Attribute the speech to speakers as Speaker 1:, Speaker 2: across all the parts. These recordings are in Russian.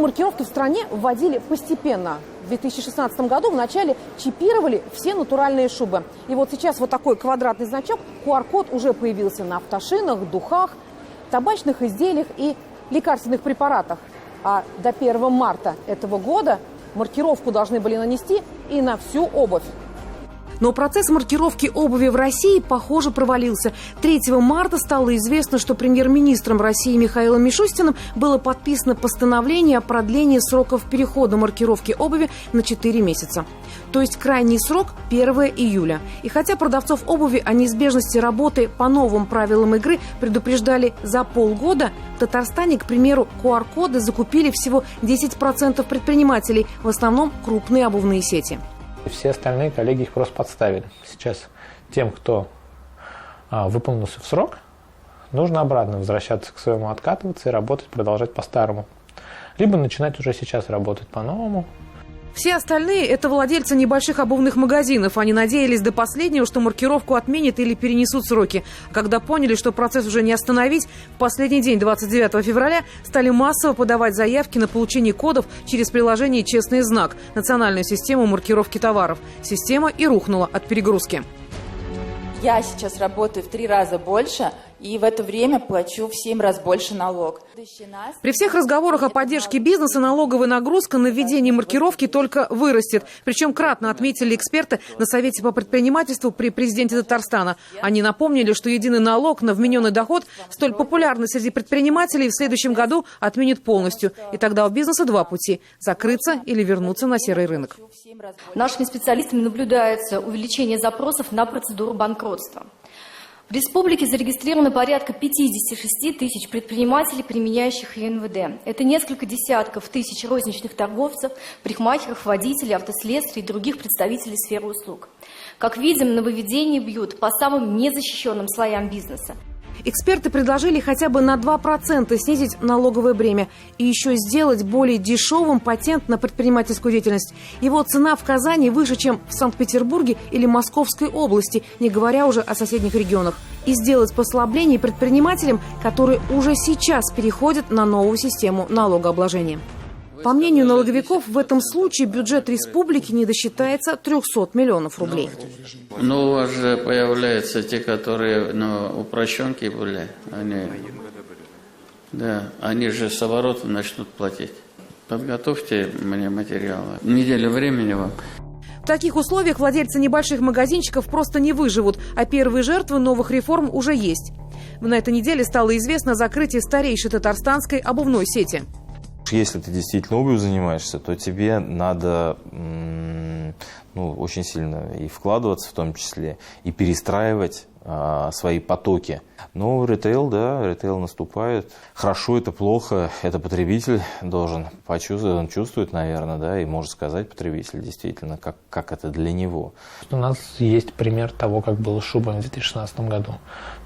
Speaker 1: маркировки в стране вводили постепенно. В 2016 году вначале чипировали все натуральные шубы. И вот сейчас вот такой квадратный значок, QR-код, уже появился на автошинах, духах, табачных изделиях и лекарственных препаратах. А до 1 марта этого года маркировку должны были нанести и на всю обувь. Но процесс маркировки обуви в России, похоже, провалился. 3 марта стало известно, что премьер-министром России Михаилом Мишустиным было подписано постановление о продлении сроков перехода маркировки обуви на 4 месяца. То есть крайний срок – 1 июля. И хотя продавцов обуви о неизбежности работы по новым правилам игры предупреждали за полгода, в Татарстане, к примеру, QR-коды закупили всего 10% предпринимателей, в основном крупные обувные сети.
Speaker 2: Все остальные коллеги их просто подставили. Сейчас тем, кто выполнился в срок, нужно обратно возвращаться к своему, откатываться и работать, продолжать по-старому. Либо начинать уже сейчас работать по-новому.
Speaker 1: Все остальные – это владельцы небольших обувных магазинов. Они надеялись до последнего, что маркировку отменят или перенесут сроки. Когда поняли, что процесс уже не остановить, в последний день, 29 февраля, стали массово подавать заявки на получение кодов через приложение «Честный знак» – национальную систему маркировки товаров. Система и рухнула от перегрузки.
Speaker 3: Я сейчас работаю в 3 раза больше и в это время плачу в 7 раз больше налог.
Speaker 1: При всех разговорах о поддержке бизнеса налоговая нагрузка на введение маркировки только вырастет. Причем кратно отметили эксперты на Совете по предпринимательству при президенте Татарстана. Они напомнили, что единый налог на вмененный доход, столь популярный среди предпринимателей, в следующем году отменят полностью. И тогда у бизнеса 2 пути – закрыться или вернуться на серый рынок.
Speaker 4: Нашими специалистами наблюдается увеличение запросов на процедуру банкротства. В республике зарегистрировано порядка 56 тысяч предпринимателей, применяющих ЕНВД. Это несколько десятков тысяч розничных торговцев, парикмахеров, водителей, автослесарей и других представителей сферы услуг. Как видим, нововведения бьют по самым незащищенным слоям бизнеса.
Speaker 1: Эксперты предложили хотя бы на 2% снизить налоговое бремя и еще сделать более дешевым патент на предпринимательскую деятельность. Его цена в Казани выше, чем в Санкт-Петербурге или Московской области, не говоря уже о соседних регионах. И сделать послабление предпринимателям, которые уже сейчас переходят на новую систему налогообложения. По мнению налоговиков, в этом случае бюджет республики не досчитается 300 миллионов рублей.
Speaker 5: Но у вас же появляются те, которые упрощенки были. Они же с оборота начнут платить. Подготовьте мне материалы. Неделю времени вам.
Speaker 1: В таких условиях владельцы небольших магазинчиков просто не выживут, а первые жертвы новых реформ уже есть. На этой неделе стало известно о закрытии старейшей татарстанской обувной сети.
Speaker 6: Если ты действительно обувью занимаешься, то тебе надо очень сильно и вкладываться в том числе, и перестраивать свои потоки. Но ритейл наступает. Хорошо это плохо, это потребитель должен почувствовать, он чувствует, наверное, и может сказать потребитель действительно, как это для него.
Speaker 2: У нас есть пример того, как было с шубами в 2016 году.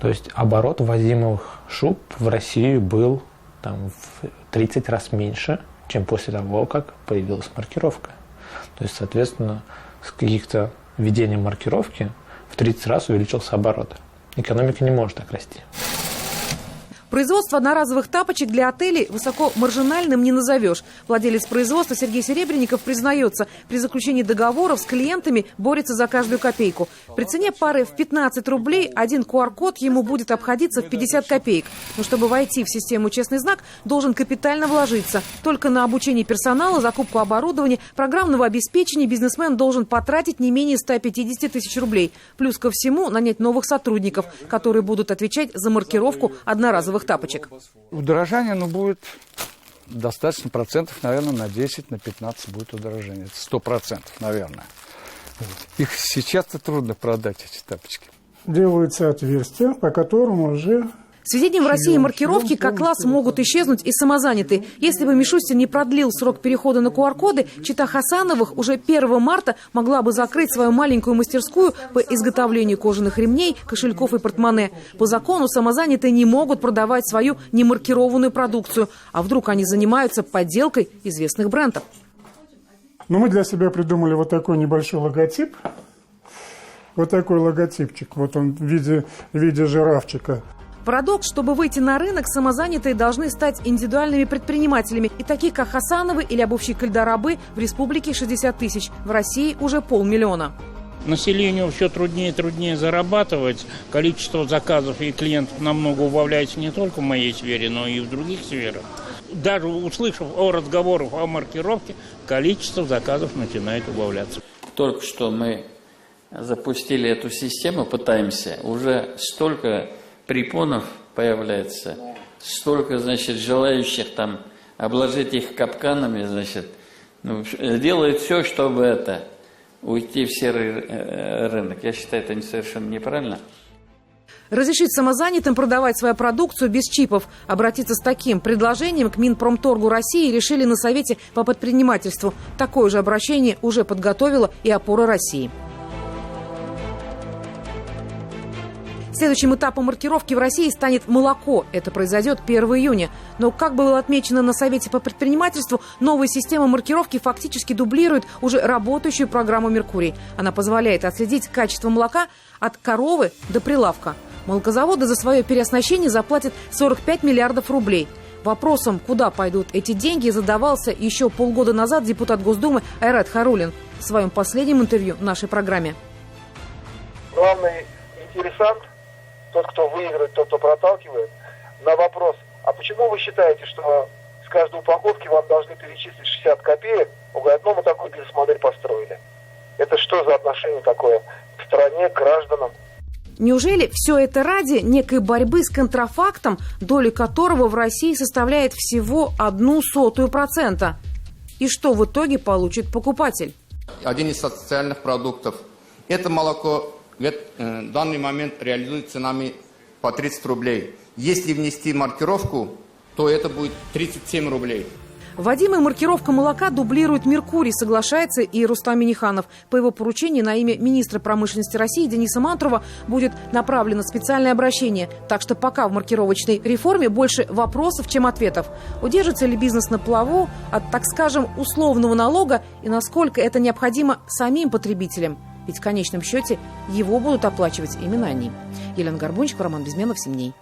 Speaker 2: То есть оборот ввозимых шуб в Россию был в 30 раз меньше, чем после того, как появилась маркировка. То есть, соответственно, с каких-то введением маркировки в 30 раз увеличился оборот. Экономика не может так расти.
Speaker 1: Производство одноразовых тапочек для отелей высокомаржинальным не назовешь. Владелец производства Сергей Серебренников признается, при заключении договоров с клиентами борется за каждую копейку. При цене пары в 15 рублей один QR-код ему будет обходиться в 50 копеек. Но чтобы войти в систему «Честный знак», должен капитально вложиться. Только на обучение персонала, закупку оборудования, программного обеспечения бизнесмен должен потратить не менее 150 тысяч рублей. Плюс ко всему нанять новых сотрудников, которые будут отвечать за маркировку одноразовых тапочек.
Speaker 7: Удорожание будет достаточно процентов, наверное, на 10, на 15 будет удорожание. Это 100%, наверное. Их сейчас-то трудно продать, эти тапочки.
Speaker 8: Делаются отверстия, по которым уже...
Speaker 1: С введением в России маркировки как класс могут исчезнуть и самозанятые. Если бы Мишустин не продлил срок перехода на QR-коды, чета Хасановых уже 1 марта могла бы закрыть свою маленькую мастерскую по изготовлению кожаных ремней, кошельков и портмоне. По закону самозанятые не могут продавать свою немаркированную продукцию. А вдруг они занимаются подделкой известных брендов?
Speaker 8: Но мы для себя придумали вот такой небольшой логотип. Вот такой логотипчик. Вот он в виде жирафчика.
Speaker 1: Парадокс: чтобы выйти на рынок, самозанятые должны стать индивидуальными предпринимателями. И таких, как Хасановы или обувщик Кальдарабы, в республике 60 тысяч, в России уже 500 000.
Speaker 9: Населению все труднее и труднее зарабатывать. Количество заказов и клиентов намного убавляется не только в моей сфере, но и в других сферах. Даже услышав разговорах о маркировке, количество заказов начинает убавляться.
Speaker 5: Только что мы запустили эту систему, пытаемся, уже столько препонов появляется, столько, значит, желающих там обложить их капканами, значит, делают все, чтобы уйти в серый рынок. Я считаю, это совершенно неправильно.
Speaker 1: Разрешить самозанятым продавать свою продукцию без чипов. Обратиться с таким предложением к Минпромторгу России решили на Совете по предпринимательству. Такое же обращение уже подготовила и «Опора России». Следующим этапом маркировки в России станет молоко. Это произойдет 1 июня. Но, как было отмечено на Совете по предпринимательству, новая система маркировки фактически дублирует уже работающую программу «Меркурий». Она позволяет отследить качество молока от коровы до прилавка. Молокозаводы за свое переоснащение заплатят 45 миллиардов рублей. Вопросом, куда пойдут эти деньги, задавался еще полгода назад депутат Госдумы Айрат Харулин в своем последнем интервью в нашей программе.
Speaker 10: Главный интересант, тот, кто выигрывает, тот, кто проталкивает, на вопрос: а почему вы считаете, что с каждой упаковки вам должны перечислить 60 копеек? Он говорит: ну, мы такую бизнес-модель построили. Это что за отношение такое к стране, к гражданам?
Speaker 1: Неужели все это ради некой борьбы с контрафактом, доля которого в России составляет всего 0,01%? И что в итоге получит покупатель?
Speaker 11: Один из социальных продуктов. Это молоко в данный момент реализует ценами по 30 рублей. Если внести маркировку, то это будет 37 рублей.
Speaker 1: Вводимая маркировка молока дублирует «Меркурий», соглашается и Рустам Минниханов. По его поручению на имя министра промышленности России Дениса Мантурова будет направлено специальное обращение. Так что пока в маркировочной реформе больше вопросов, чем ответов. Удержится ли бизнес на плаву от, так скажем, условного налога и насколько это необходимо самим потребителям? Ведь в конечном счете его будут оплачивать именно они. Елена Горбунчик, Роман Безменов, «Семей».